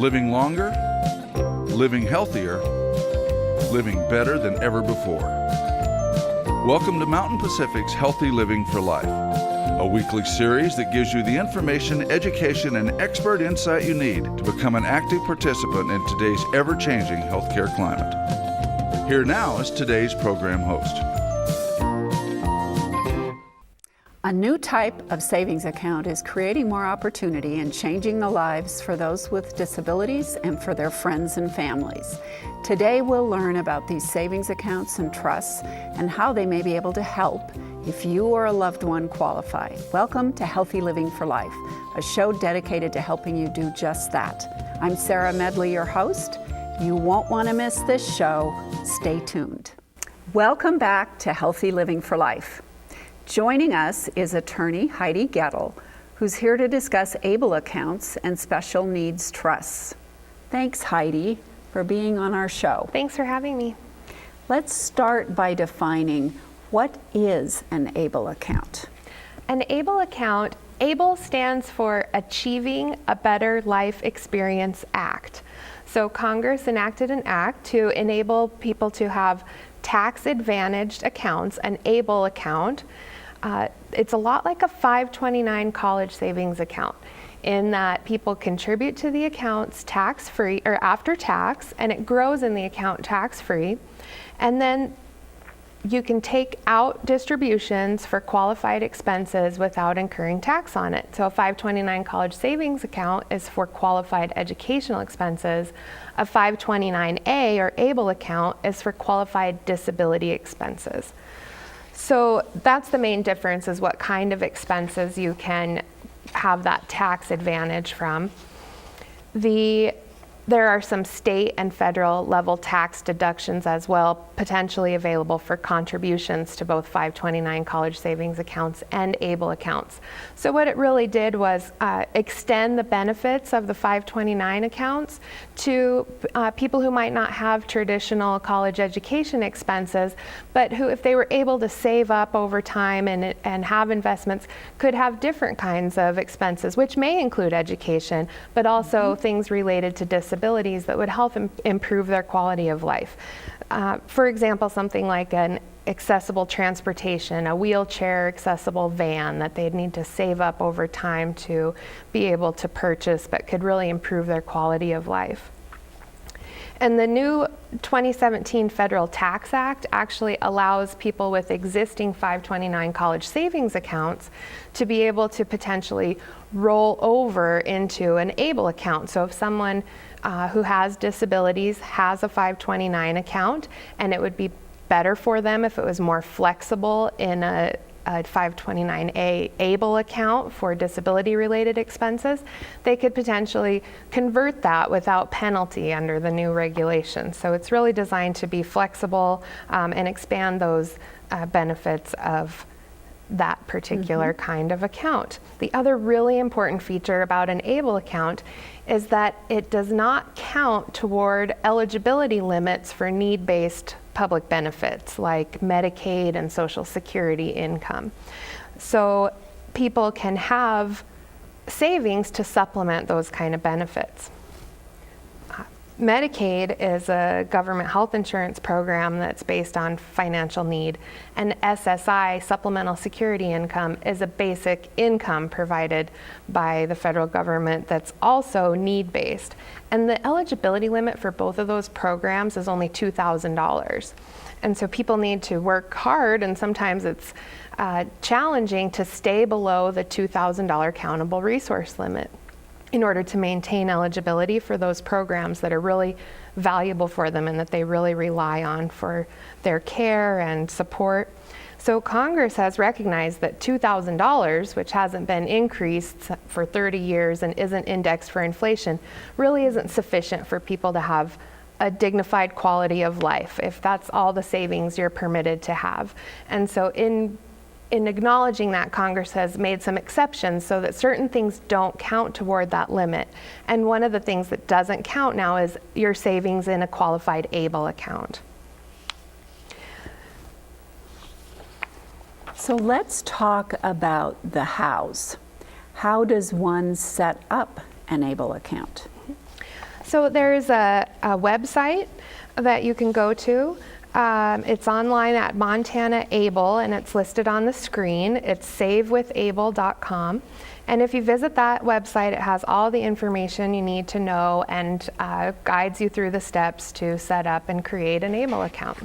living longer, living healthier, living better than ever before. Welcome to Mountain Pacific's Healthy Living for Life, a weekly series that gives you the information, education, and expert insight you need to become an active participant in today's ever-changing healthcare climate. Here now is today's program host. A new type of savings account is creating more opportunity and changing the lives for those with disabilities and for their friends and families. Today we'll learn about these savings accounts and trusts and how they may be able to help if you or a loved one qualify. Welcome to Healthy Living for Life, a show dedicated to helping you do just that. I'm Sara Medley, your host. You won't want to miss this show. Stay tuned. Welcome back to Healthy Living for Life. Joining us is attorney Heidi Goettel, who's here to discuss ABLE accounts and special needs trusts. Thanks, Heidi, for being on our show. Thanks for having me. Let's start by defining what is an ABLE account. An ABLE account, ABLE stands for Achieving a Better Life Experience Act. So Congress enacted an act to enable people to have tax-advantaged accounts, an ABLE account. It's a lot like a 529 college savings account in that people contribute to the accounts tax-free or after tax, and it grows in the account tax-free. And then you can take out distributions for qualified expenses without incurring tax on it. So a 529 college savings account is for qualified educational expenses. A 529A or ABLE account is for qualified disability expenses. So that's the main difference, is what kind of expenses you can have that tax advantage from. There are some state and federal level tax deductions as well, potentially available for contributions to both 529 college savings accounts and ABLE accounts. So what it really did was extend the benefits of the 529 accounts to people who might not have traditional college education expenses, but who, if they were able to save up over time and have investments, could have different kinds of expenses, which may include education, but also things related to disabilities that would help improve their quality of life. For example, something like an accessible transportation, a wheelchair accessible van that they'd need to save up over time to be able to purchase, but could really improve their quality of life. And the new 2017 Federal Tax Act actually allows people with existing 529 college savings accounts to be able to potentially roll over into an ABLE account. So if someone who has disabilities has a 529 account, and it would be better for them if it was more flexible in a 529A ABLE account for disability-related expenses, they could potentially convert that without penalty under the new regulations. So it's really designed to be flexible and expand those benefits of that particular kind of account. The other really important feature about an ABLE account is that it does not count toward eligibility limits for need-based public benefits like Medicaid and Social Security income. So people can have savings to supplement those kind of benefits. Medicaid is a government health insurance program that's based on financial need, and SSI, Supplemental Security Income, is a basic income provided by the federal government that's also need-based. And the eligibility limit for both of those programs is only $2,000. And so people need to work hard, and sometimes it's challenging to stay below the $2,000 countable resource limit in order to maintain eligibility for those programs that are really valuable for them and that they really rely on for their care and support. So Congress has recognized that $2,000, which hasn't been increased for 30 years and isn't indexed for inflation, really isn't sufficient for people to have a dignified quality of life, if that's all the savings you're permitted to have. And so in acknowledging that, Congress has made some exceptions so that certain things don't count toward that limit. And one of the things that doesn't count now is your savings in a qualified ABLE account. So let's talk about the hows. How does one set up an ABLE account? So there's a website that you can go to. It's online at Montana Able, and it's listed on the screen. It's savewithable.com. And if you visit that website, it has all the information you need to know and guides you through the steps to set up and create an Able account.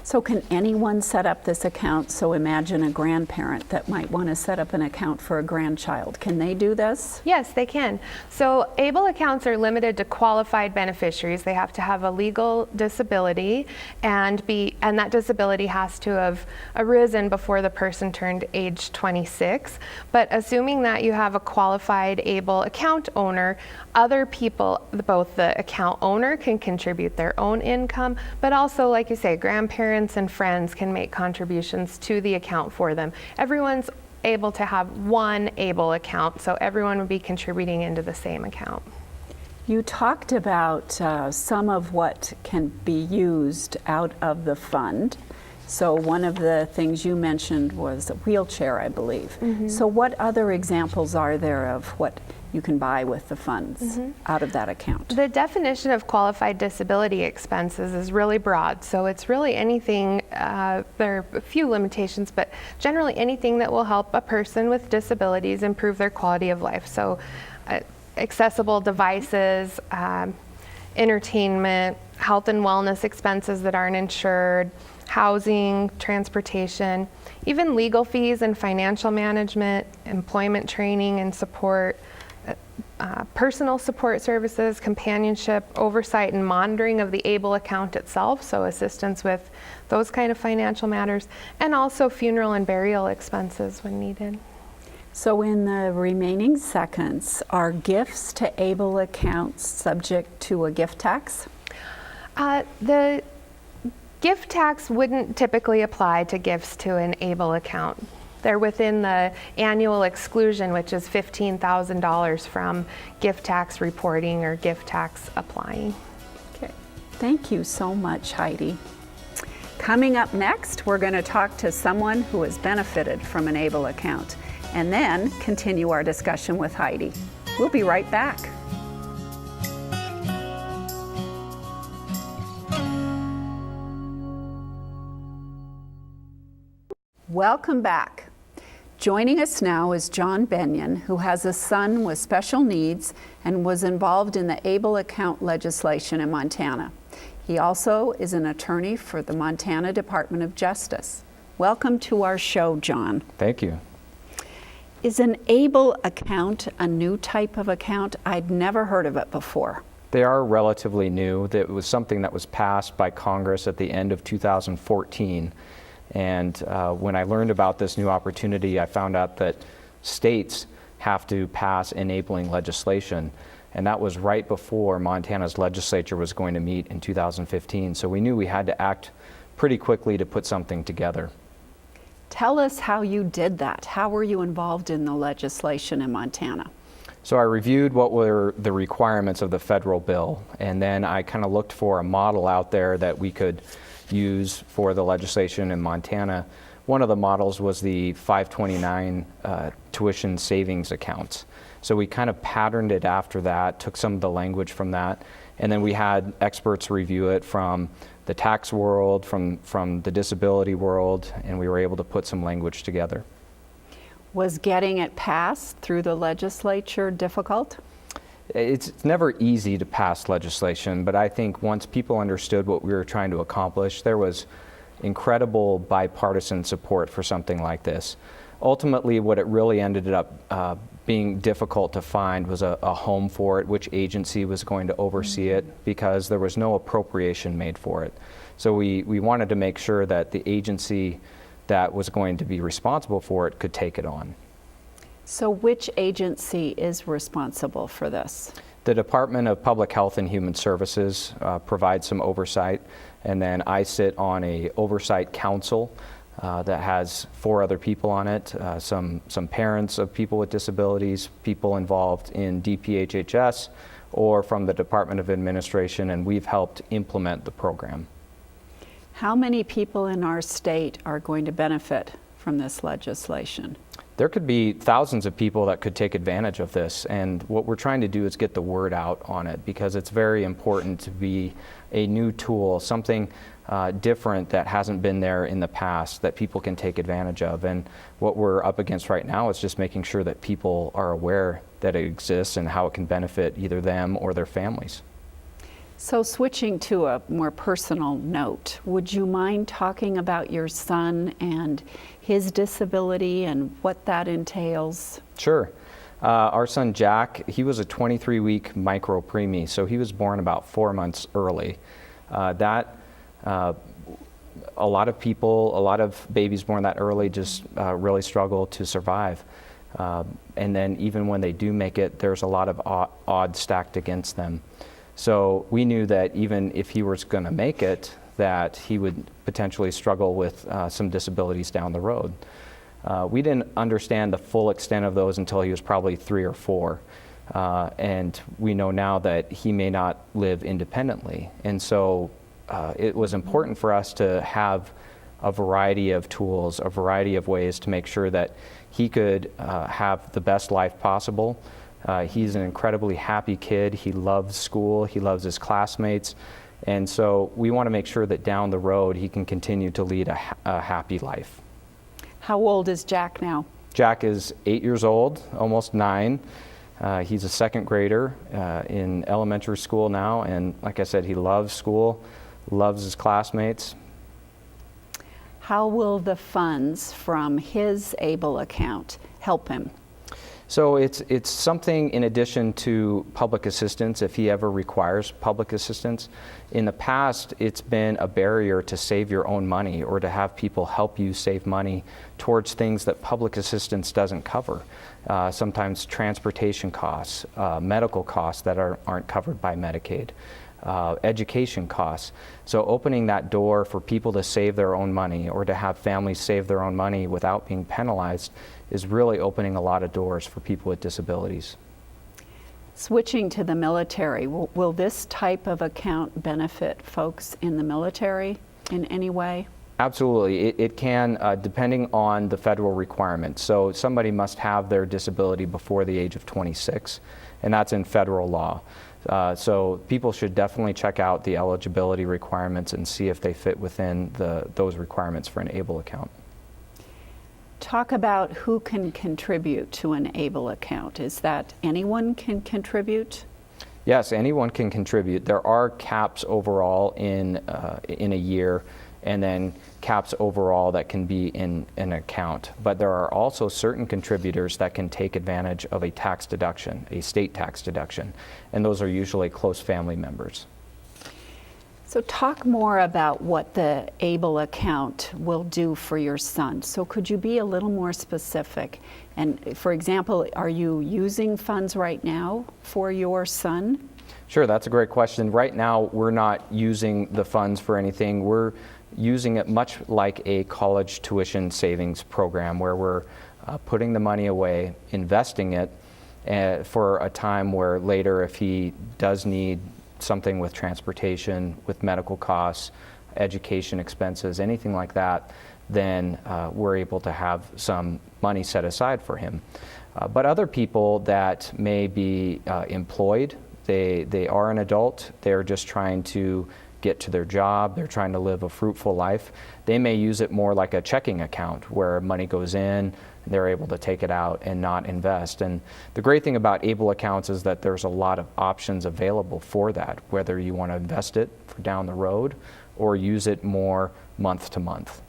So can anyone set up this account? So imagine a grandparent that might want to set up an account for a grandchild. Can they do this? Yes, they can. So ABLE accounts are limited to qualified beneficiaries. They have to have a legal disability and that disability has to have arisen before the person turned age 26. But assuming that you have a qualified ABLE account owner, other people, both the account owner can contribute their own income, but also, like you say, grandparents and friends can make contributions to the account for them. Everyone's able to have one ABLE account, so everyone would be contributing into the same account. You talked about some of what can be used out of the fund. So one of the things you mentioned was a wheelchair, I believe. Mm-hmm. So what other examples are there of what you can buy with the funds out of that account? The definition of qualified disability expenses is really broad. So it's really anything, there are a few limitations, but generally anything that will help a person with disabilities improve their quality of life. So accessible devices, entertainment, health and wellness expenses that aren't insured, housing, transportation, even legal fees and financial management, employment training and support, personal support services, companionship, oversight and monitoring of the ABLE account itself, so assistance with those kind of financial matters, and also funeral and burial expenses when needed. So in the remaining seconds, are gifts to ABLE accounts subject to a gift tax? The gift tax wouldn't typically apply to gifts to an ABLE account. They're within the annual exclusion, which is $15,000 from gift tax reporting or gift tax applying. Okay, thank you so much, Heidi. Coming up next, we're going to talk to someone who has benefited from an ABLE account, and then continue our discussion with Heidi. We'll be right back. Welcome back. Joining us now is John Bennion, who has a son with special needs and was involved in the ABLE account legislation in Montana. He also is an attorney for the Montana Department of Justice. Welcome to our show, John. Thank you. Is an ABLE account a new type of account? I'd never heard of it before. They are relatively new. It was something that was passed by Congress at the end of 2014. And when I learned about this new opportunity, I found out that states have to pass enabling legislation. And that was right before Montana's legislature was going to meet in 2015. So we knew we had to act pretty quickly to put something together. Tell us how you did that. How were you involved in the legislation in Montana? So I reviewed what were the requirements of the federal bill, and then I kind of looked for a model out there that we could use for the legislation in Montana. One of the models was the 529 tuition savings accounts. So we kind of patterned it after that, took some of the language from that, and then we had experts review it from the tax world, from the disability world, and we were able to put some language together. Was getting it passed through the legislature difficult? It's never easy to pass legislation, but I think once people understood what we were trying to accomplish, there was incredible bipartisan support for something like this. Ultimately, what it really ended up being difficult to find was a home for it, which agency was going to oversee it, because there was no appropriation made for it. So we wanted to make sure that the agency that was going to be responsible for it could take it on. So which agency is responsible for this? The Department of Public Health and Human Services provides some oversight, and then I sit on a oversight council that has 4 other people on it, some parents of people with disabilities, people involved in DPHHS, or from the Department of Administration, and we've helped implement the program. How many people in our state are going to benefit from this legislation? there could be thousands of people that could take advantage of this. And what we're trying to do is get the word out on it, because it's very important to be a new tool, something different that hasn't been there in the past that people can take advantage of. And what we're up against right now is just making sure that people are aware that it exists and how it can benefit either them or their families. So switching to a more personal note, would you mind talking about your son and his disability and what that entails? Sure. Our son Jack, he was a 23-week micro-preemie, so he was born about 4 months early. A lot of people, a lot of babies born that early just really struggle to survive. And then even when they do make it, there's a lot of odds stacked against them. So we knew that even if he was going to make it, that he would potentially struggle with some disabilities down the road. We didn't understand the full extent of those until he was probably 3 or 4. And we know now that he may not live independently. And so it was important for us to have a variety of tools, a variety of ways to make sure that he could have the best life possible. He's an incredibly happy kid. He loves school. He loves his classmates. And so we want to make sure that down the road he can continue to lead a happy life. How old is Jack now? Jack is 8 years old, almost 9. He's a second grader in elementary school now. And like I said, he loves school, loves his classmates. How will the funds from his ABLE account help him? So it's something in addition to public assistance if he ever requires public assistance. In the past, it's been a barrier to save your own money or to have people help you save money towards things that public assistance doesn't cover. Sometimes transportation costs, medical costs that aren't covered by Medicaid. Education costs. So opening that door for people to save their own money or to have families save their own money without being penalized is really opening a lot of doors for people with disabilities. Switching to the military, will this type of account benefit folks in the military in any way? Absolutely. It can, depending on the federal requirements. So somebody must have their disability before the age of 26, and that's in federal law. So people should definitely check out the eligibility requirements and see if they fit within those requirements for an ABLE account. Talk about who can contribute to an ABLE account. Is that anyone can contribute? Yes, anyone can contribute. There are caps overall in a year, and then caps overall that can be in an account. But there are also certain contributors that can take advantage of a tax deduction, a state tax deduction, and those are usually close family members. So talk more about what the ABLE account will do for your son. So could you be a little more specific? And for example, are you using funds right now for your son? Sure, that's a great question. Right now, we're not using the funds for anything. We're using it much like a college tuition savings program where we're putting the money away, investing it for a time where later if he does need something with transportation, with medical costs, education expenses, anything like that, then we're able to have some money set aside for him. But other people that may be employed, they are an adult, they're just trying to get to their job, they're trying to live a fruitful life, they may use it more like a checking account where money goes in, they're able to take it out and not invest. And the great thing about ABLE accounts is that there's a lot of options available for that, whether you want to invest it for down the road or use it more month to month.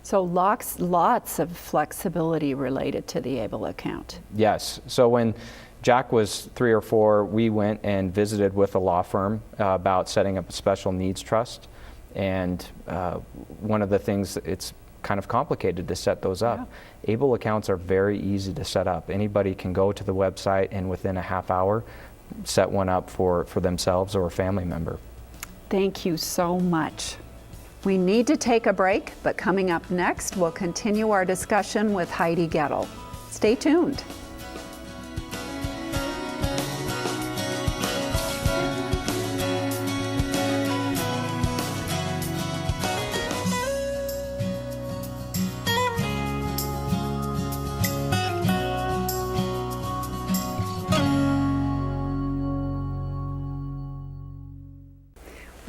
So lots of flexibility related to the ABLE account. Yes. So when Jack was 3 or 4, we went and visited with a law firm about setting up a special needs trust. And one of the things, it's kind of complicated to set those up. Yeah. ABLE accounts are very easy to set up. Anybody can go to the website and within a half hour set one up for themselves or a family member. Thank you so much. We need to take a break, but coming up next, we'll continue our discussion with Heidi Goettel. Stay tuned.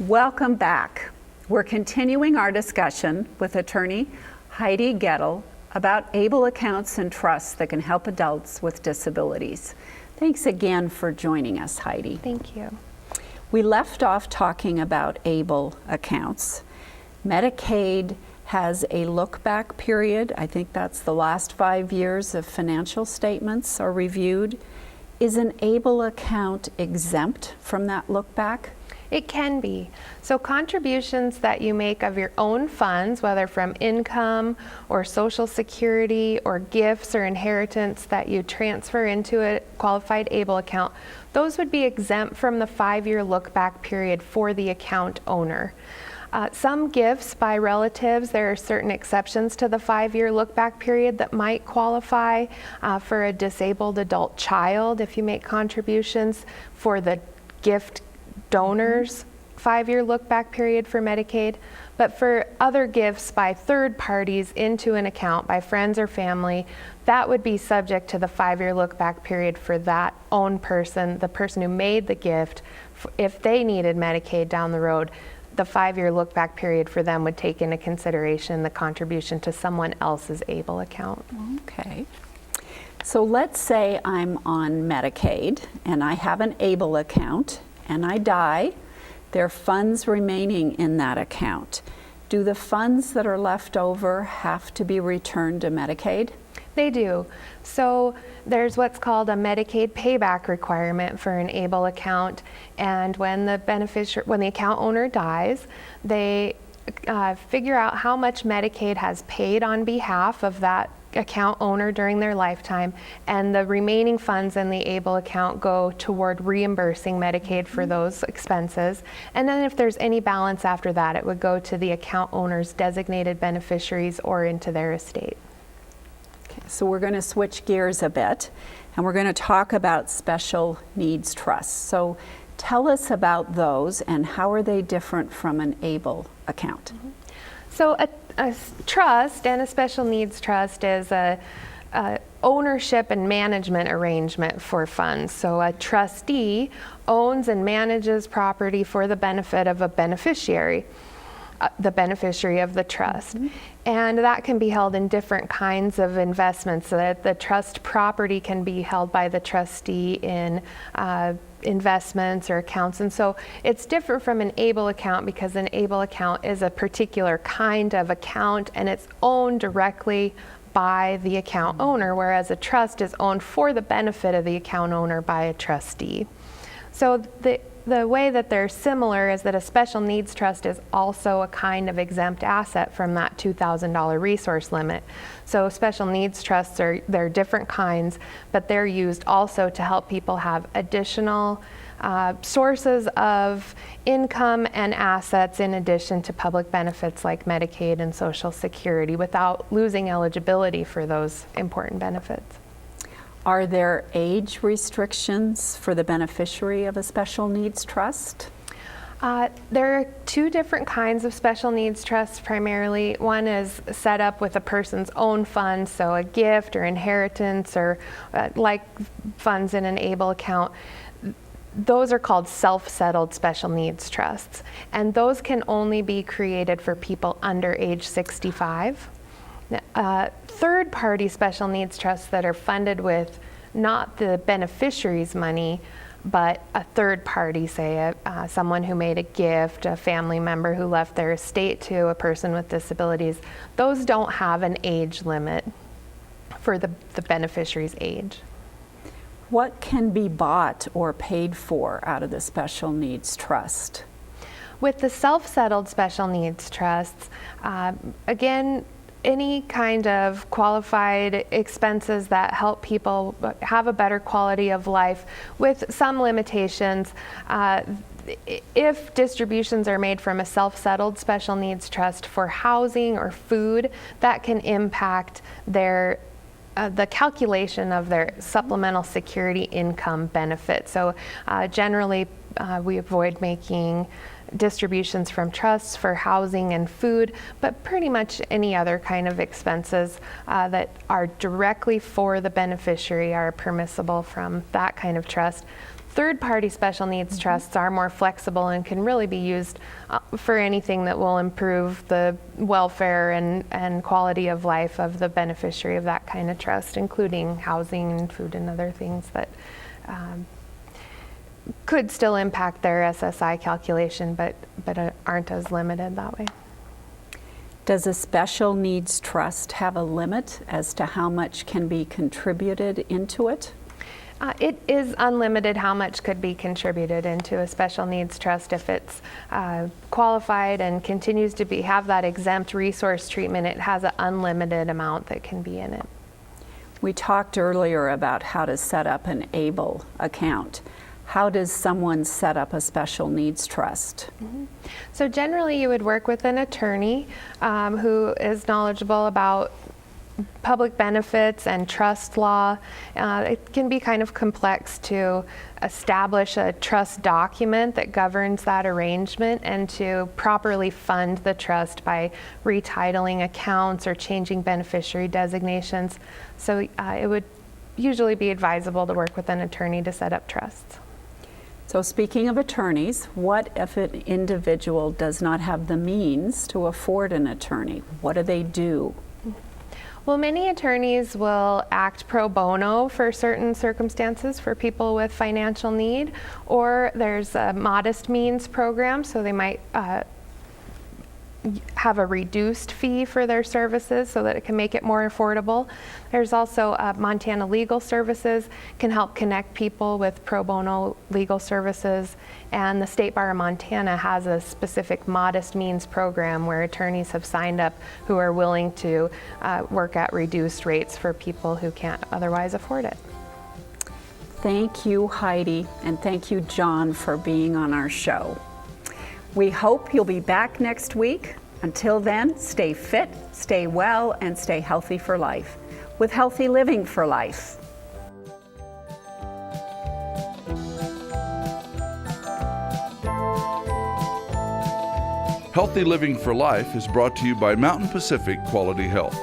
Welcome back. We're continuing our discussion with attorney Heidi Goettel about ABLE accounts and trusts that can help adults with disabilities. Thanks again for joining us, Heidi. Thank you. We left off talking about ABLE accounts. Medicaid has a look-back period. I think that's the last 5 years of financial statements are reviewed. Is an ABLE account exempt from that look-back? It can be. So contributions that you make of your own funds, whether from income or Social Security or gifts or inheritance that you transfer into a qualified ABLE account, those would be exempt from the 5-year look-back period for the account owner. Some gifts by relatives, there are certain exceptions to the 5-year look-back period that might qualify for a disabled adult child if you make contributions for the gift donors 5-year look-back period for Medicaid. But for other gifts by third parties into an account by friends or family, that would be subject to the 5-year look-back period for that own person, the person who made the gift. If they needed Medicaid down the road, the 5-year look-back period for them would take into consideration the contribution to someone else's ABLE account. Okay. So let's say I'm on Medicaid and I have an ABLE account and I die. There are funds remaining in that account. Do the funds that are left over have to be returned to Medicaid? They do. So there's what's called a Medicaid payback requirement for an ABLE account, and when the account owner dies, they figure out how much Medicaid has paid on behalf of that account owner during their lifetime, and the remaining funds in the ABLE account go toward reimbursing Medicaid for those expenses. And then if there's any balance after that, it would go to the account owner's designated beneficiaries or into their estate. Okay, so we're going to switch gears a bit, and we're going to talk about special needs trusts. So tell us about those and how are they different from an ABLE account? So a trust and a special needs trust is a ownership and management arrangement for funds. So a trustee owns and manages property for the benefit of a beneficiary, the beneficiary of the trust. And that can be held in different kinds of investments. So that the trust property can be held by the trustee in investments or accounts. And so it's different from an ABLE account because an ABLE account is a particular kind of account and it's owned directly by the account owner, whereas a trust is owned for the benefit of the account owner by a trustee. So the way that they're similar is that a special needs trust is also a kind of exempt asset from that $2,000 resource limit. So special needs trusts they're different kinds, but they're used also to help people have additional sources of income and assets in addition to public benefits like Medicaid and Social Security without losing eligibility for those important benefits. Are there age restrictions for the beneficiary of a special needs trust? There are two different kinds of special needs trusts primarily. One is set up with a person's own funds, so a gift or inheritance or like funds in an ABLE account. Those are called self-settled special needs trusts, and those can only be created for people under age 65. Third-party special needs trusts that are funded with not the beneficiary's money, but a third party, say someone who made a gift, a family member who left their estate to a person with disabilities, those don't have an age limit for the beneficiary's age. What can be bought or paid for out of the special needs trust? With the self-settled special needs trusts, again, any kind of qualified expenses that help people have a better quality of life with some limitations. If distributions are made from a self-settled special needs trust for housing or food, that can impact their the calculation of their supplemental security income benefit. So generally we avoid making distributions from trusts for housing and food, but pretty much any other kind of expenses that are directly for the beneficiary are permissible from that kind of trust. Third-party special needs trusts are more flexible and can really be used for anything that will improve the welfare and quality of life of the beneficiary of that kind of trust, including housing and food and other things that could still impact their SSI calculation, but aren't as limited that way. Does a special needs trust have a limit as to how much can be contributed into it? It is unlimited how much could be contributed into a special needs trust if it's qualified and continues to have that exempt resource treatment. It has an unlimited amount that can be in it. We talked earlier about how to set up an ABLE account. How does someone set up a special needs trust? So generally you would work with an attorney who is knowledgeable about public benefits and trust law. It can be kind of complex to establish a trust document that governs that arrangement and to properly fund the trust by retitling accounts or changing beneficiary designations. So it would usually be advisable to work with an attorney to set up trusts. So speaking of attorneys, what if an individual does not have the means to afford an attorney? What do they do? Well, many attorneys will act pro bono for certain circumstances for people with financial need, or there's a modest means program, so they might have a reduced fee for their services so that it can make it more affordable. There's also Montana Legal Services can help connect people with pro bono legal services, and the State Bar of Montana has a specific modest means program where attorneys have signed up who are willing to work at reduced rates for people who can't otherwise afford it. Thank you, Heidi, and thank you, John, for being on our show. We hope you'll be back next week. Until then, stay fit, stay well, and stay healthy for life with Healthy Living for Life. Healthy Living for Life is brought to you by Mountain Pacific Quality Health.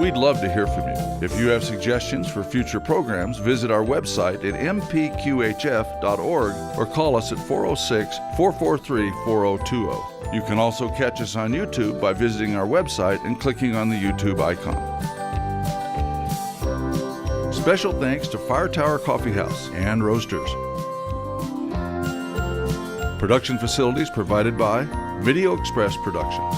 We'd love to hear from you. If you have suggestions for future programs, visit our website at mpqhf.org or call us at 406-443-4020. You can also catch us on YouTube by visiting our website and clicking on the YouTube icon. Special thanks to Fire Tower Coffee House and Roasters. Production facilities provided by Video Express Productions.